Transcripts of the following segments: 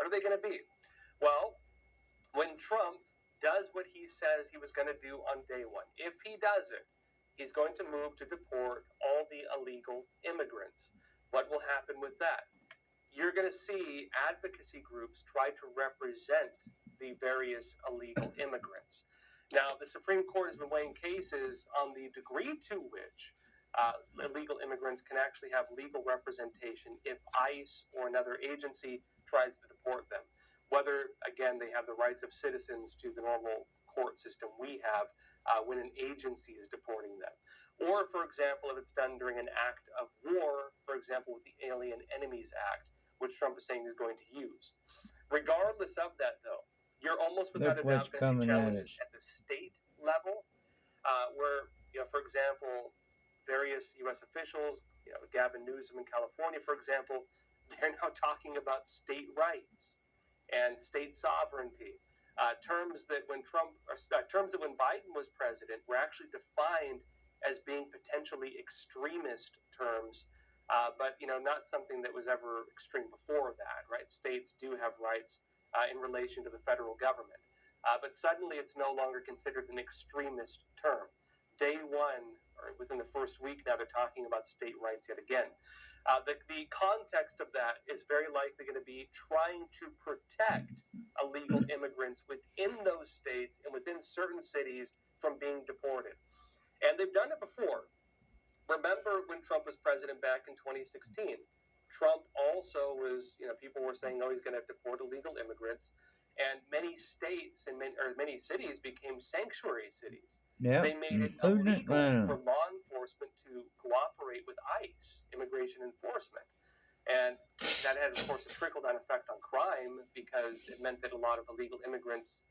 What are they going to be? Well, when Trump does what he says he was going to do on day one, if he does it, he's going to move to deport all the illegal immigrants. What will happen with that? You're going to see advocacy groups try to represent the various illegal immigrants. Now, the Supreme Court has been weighing cases on the degree to which illegal immigrants can actually have legal representation if ICE or another agency tries to deport them. Whether, again, they have the rights of citizens to the normal court system we have when an agency is deporting them. Or, for example, if it's done during an act of war, for example, with the Alien Enemies Act, which Trump is saying he's going to use. Regardless of that, though, you're almost without a doubt going to see challenges at the state level, where, for example, various U.S. officials, Gavin Newsom in California, for example, they're now talking about state rights and state sovereignty. Terms that when Biden was president were actually defined as being potentially extremist terms, but not something that was ever extreme before that, right? States do have rights in relation to the federal government, but suddenly it's no longer considered an extremist term. Day one, or within the first week now, they're talking about state rights yet again. The context of that is very likely going to be trying to protect illegal immigrants within those states and within certain cities from being deported. And they've done it before. Remember when Trump was president back in 2016? Trump also was, people were saying, oh, he's going to deport illegal immigrants. And many states and many cities became sanctuary cities. Yeah, they made it illegal for law enforcement to cooperate with ICE, immigration enforcement. And that had, of course, a trickle-down effect on crime because it meant that a lot of illegal immigrants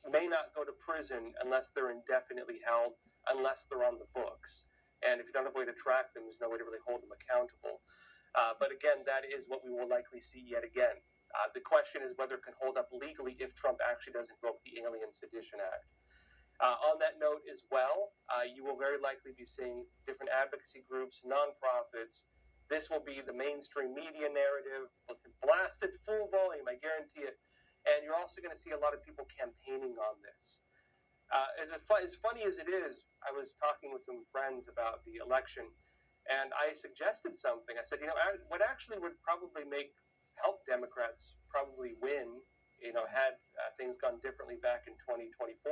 may not go to prison unless they're indefinitely held, unless they're on the books. And if you don't have a way to track them, there's no way to really hold them accountable. But again, that is what we will likely see yet again. The question is whether it can hold up legally if Trump actually does invoke the Alien Sedition Act. On that note as well, you will very likely be seeing different advocacy groups, nonprofits. This will be the mainstream media narrative, blasted full volume, I guarantee it. And you're also going to see a lot of people campaigning on this. As funny as it is, I was talking with some friends about the election, and I suggested something. I said, what actually would probably help Democrats probably win, had things gone differently back in 2024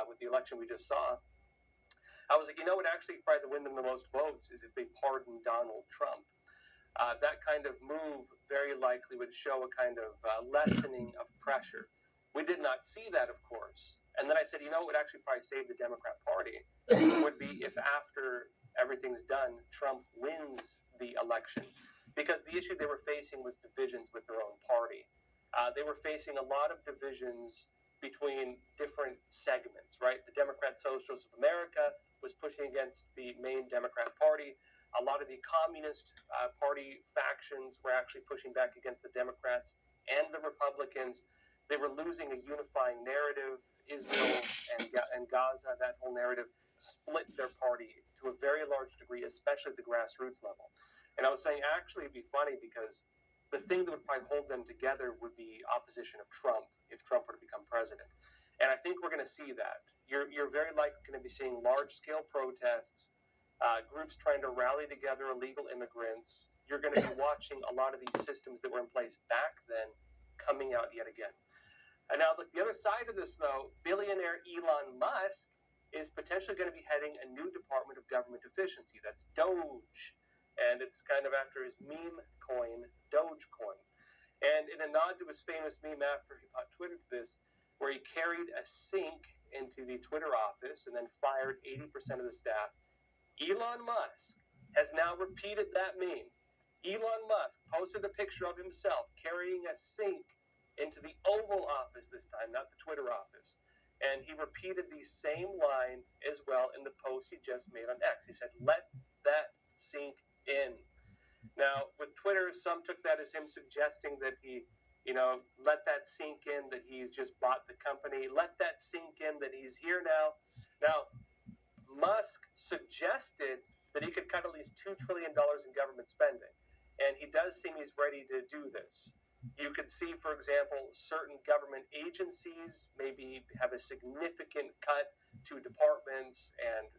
with the election we just saw. I was like, what actually probably win them the most votes is if they pardon Donald Trump. That kind of move very likely would show a kind of lessening of pressure. We did not see that, of course. And then I said, what would actually probably save the Democrat Party would be if after everything's done, Trump wins the election. Because the issue they were facing was divisions with their own party. They were facing a lot of divisions between different segments, right? The Democrat Socialists of America was pushing against the main Democrat Party. A lot of the Communist Party factions were actually pushing back against the Democrats and the Republicans. They were losing a unifying narrative. Israel and Gaza, that whole narrative, split their party to a very large degree, especially at the grassroots level. And I was saying, actually, it'd be funny because the thing that would probably hold them together would be opposition of Trump if Trump were to become president. And I think we're going to see that. You're very likely going to be seeing large-scale protests, groups trying to rally together illegal immigrants. You're going to be watching a lot of these systems that were in place back then coming out yet again. And now, look, the other side of this, though, billionaire Elon Musk is potentially going to be heading a new Department of Government Efficiency. That's Doge. And it's kind of after his meme coin, Dogecoin. And in a nod to his famous meme after he bought Twitter to this, where he carried a sink into the Twitter office and then fired 80% of the staff, Elon Musk has now repeated that meme. Elon Musk posted a picture of himself carrying a sink into the Oval Office this time, not the Twitter office. And he repeated the same line as well in the post he just made on X. He said, let that sink in. Now, with Twitter, some took that as him suggesting that he, let that sink in, that he's just bought the company. Let that sink in, that he's here now. Now, Musk suggested that he could cut at least $2 trillion in government spending. And he does seem he's ready to do this. You could see, for example, certain government agencies maybe have a significant cut to departments and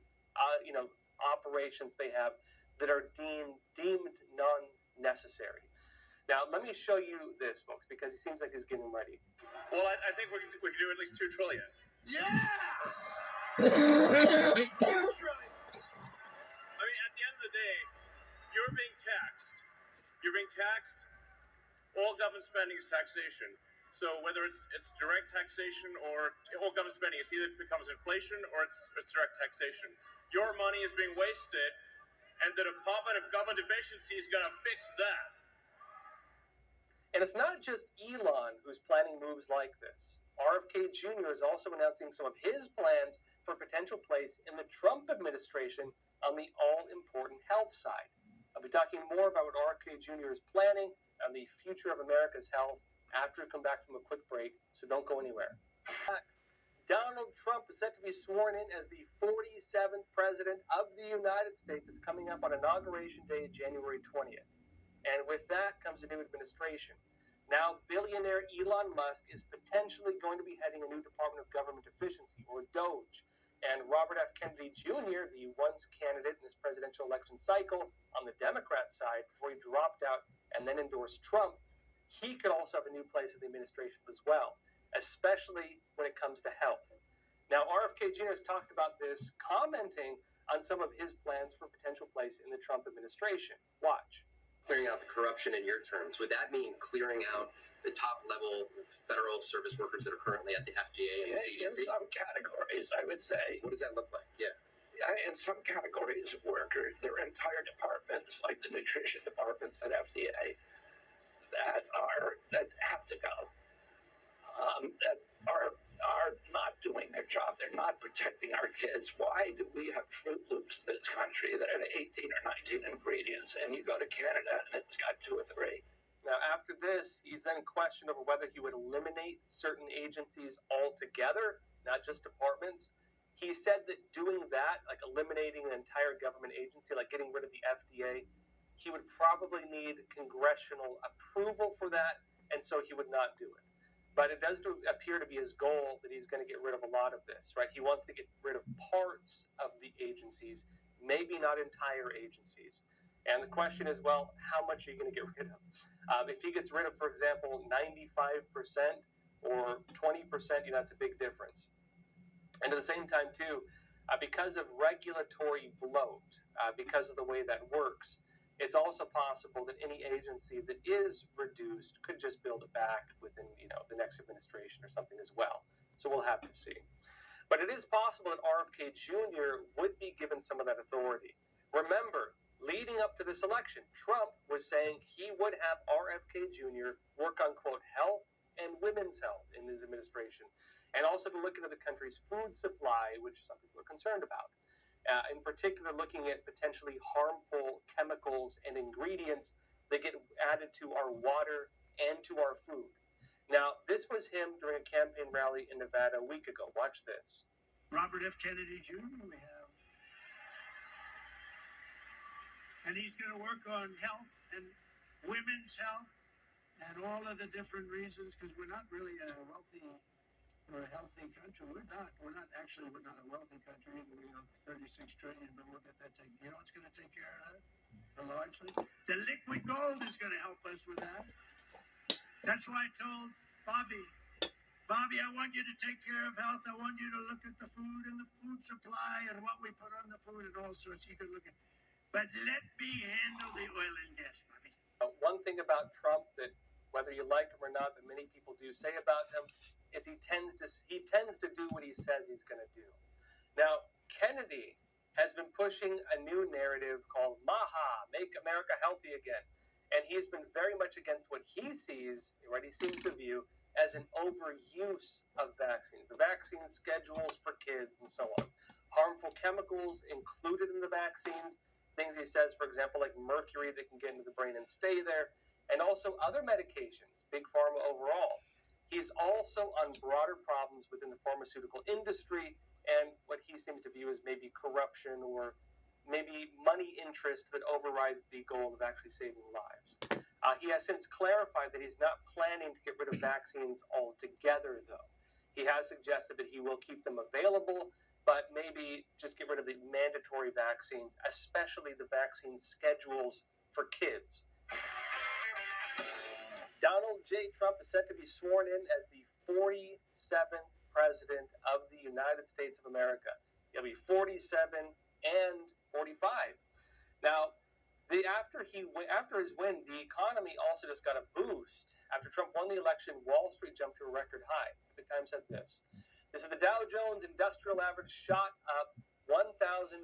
operations they have that are deemed non-necessary. Now, let me show you this, folks, because he seems like he's getting ready. Well, I think we can do at least $2 trillion. Yeah! $2 trillion. I mean, at the end of the day, you're being taxed. You're being taxed. All government spending is taxation. So whether it's direct taxation or all government spending, it either becomes inflation or it's direct taxation. Your money is being wasted, and the Department of Government Efficiency is going to fix that. And it's not just Elon who's planning moves like this. RFK Jr. is also announcing some of his plans for potential place in the Trump administration on the all-important health side. I'll be talking more about what RFK Jr. is planning on the future of America's health after we come back from a quick break, so don't go anywhere. Donald Trump is set to be sworn in as the 47th president of the United States. It's coming up on Inauguration Day, January 20th. And with that comes a new administration. Now, billionaire Elon Musk is potentially going to be heading a new Department of Government Efficiency, or DOGE. And Robert F. Kennedy Jr., the once candidate in this presidential election cycle on the Democrat side before he dropped out and then endorsed Trump, he could also have a new place in the administration as well, especially when it comes to health. Now, RFK Jr. has talked about this, commenting on some of his plans for potential place in the Trump administration. Watch. Clearing out the corruption in your terms, would that mean clearing out the top level federal service workers that are currently at the FDA and the CDC? In some categories, I would say. What does that look like? Yeah. In some categories of workers, there are entire departments, like the nutrition departments at FDA, that have to go, that are not doing their job. They're not protecting our kids. Why do we have Fruit Loops in this country that have 18 or 19 ingredients, and you go to Canada and it's got 2 or 3? Now, after this, he's then questioned over whether he would eliminate certain agencies altogether, not just departments. He said that doing that, like eliminating an entire government agency, like getting rid of the FDA, he would probably need congressional approval for that, and so he would not do it. But it does appear to be his goal that he's going to get rid of a lot of this, right? He wants to get rid of parts of the agencies, maybe not entire agencies. And the question is, well, how much are you going to get rid of? If he gets rid of, for example, 95% or 20%, that's a big difference. And at the same time, too, because of regulatory bloat, because of the way that works, it's also possible that any agency that is reduced could just build it back within, the next administration or something as well. So we'll have to see. But it is possible that RFK Jr. would be given some of that authority. Remember, leading up to this election, Trump was saying he would have RFK Jr. work on, quote, health and women's health in his administration, and also to look into the country's food supply, which some people are concerned about. In particular, looking at potentially harmful chemicals and ingredients that get added to our water and to our food. Now, this was him during a campaign rally in Nevada a week ago. Watch this. Robert F. Kennedy Jr. we have. And he's going to work on health and women's health and all of the different reasons, because we're not really a wealthy or a healthy country. We're not a wealthy country. We have 36 trillion, but we'll get that taken. You know what's going to take care of that? Largely, the liquid gold is going to help us with that. That's why I told Bobby, I want you to take care of health. I want you to look at the food and the food supply and what we put on the food and all sorts. You can look at, but let me handle the oil and gas, Bobby. One thing about Trump that, whether you like him or not, that many people do say about him, is he tends to do what he says he's going to do. Now, Kennedy has been pushing a new narrative called MAHA, Make America Healthy Again. And he's been very much against what he sees, what he seems to view, as an overuse of vaccines. The vaccine schedules for kids and so on. Harmful chemicals included in the vaccines, things he says, for example, like mercury that can get into the brain and stay there, and also other medications, big pharma overall. He's also on broader problems within the pharmaceutical industry and what he seems to view as maybe corruption or maybe money interest that overrides the goal of actually saving lives. He has since clarified that he's not planning to get rid of vaccines altogether, though. He has suggested that he will keep them available, but maybe just get rid of the mandatory vaccines, especially the vaccine schedules for kids. Donald J. Trump is set to be sworn in as the 47th president of the United States of America. He'll be 47 and 45. Now, after his win, the economy also just got a boost. After Trump won the election, Wall Street jumped to a record high. The Times said this. This is the Dow Jones Industrial Average shot up 1,500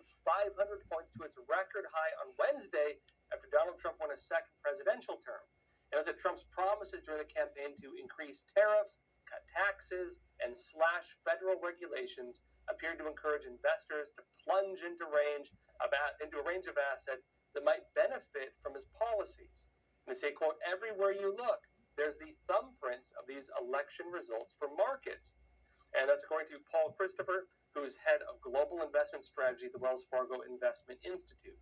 points to its record high on Wednesday after Donald Trump won a second presidential term. It was that Trump's promises during the campaign to increase tariffs, cut taxes, and slash federal regulations appeared to encourage investors to plunge into a range of assets that might benefit from his policies. And they say, quote, everywhere you look, there's the thumbprints of these election results for markets. And that's according to Paul Christopher, who's head of global investment strategy at the Wells Fargo Investment Institute.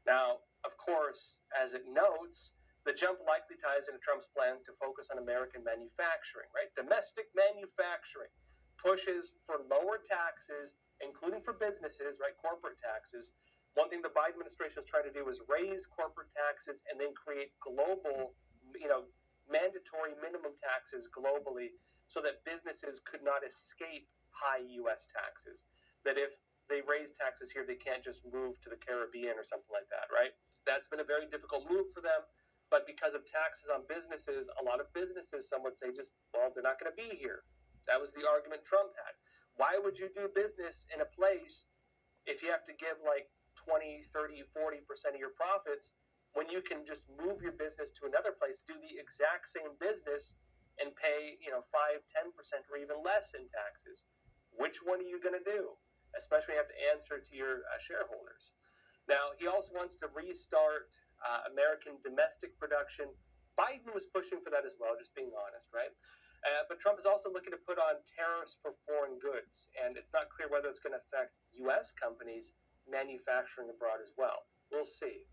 Now, of course, as it notes, the jump likely ties into Trump's plans to focus on American manufacturing, right? Domestic manufacturing pushes for lower taxes, including for businesses, right? Corporate taxes. One thing the Biden administration is trying to do is raise corporate taxes and then create global, mandatory minimum taxes globally so that businesses could not escape high U.S. taxes. That if they raise taxes here, they can't just move to the Caribbean or something like that, right? That's been a very difficult move for them. But because of taxes on businesses, a lot of businesses, some would say, they're not going to be here. That was the argument Trump had. Why would you do business in a place if you have to give like 20, 30, 40% of your profits when you can just move your business to another place, do the exact same business and pay, 5, 10% or even less in taxes? Which one are you going to do? Especially when you have to answer to your shareholders. Now, he also wants to restart American domestic production. Biden was pushing for that as well, just being honest, right? But Trump is also looking to put on tariffs for foreign goods, and it's not clear whether it's going to affect U.S. companies manufacturing abroad as well. We'll see.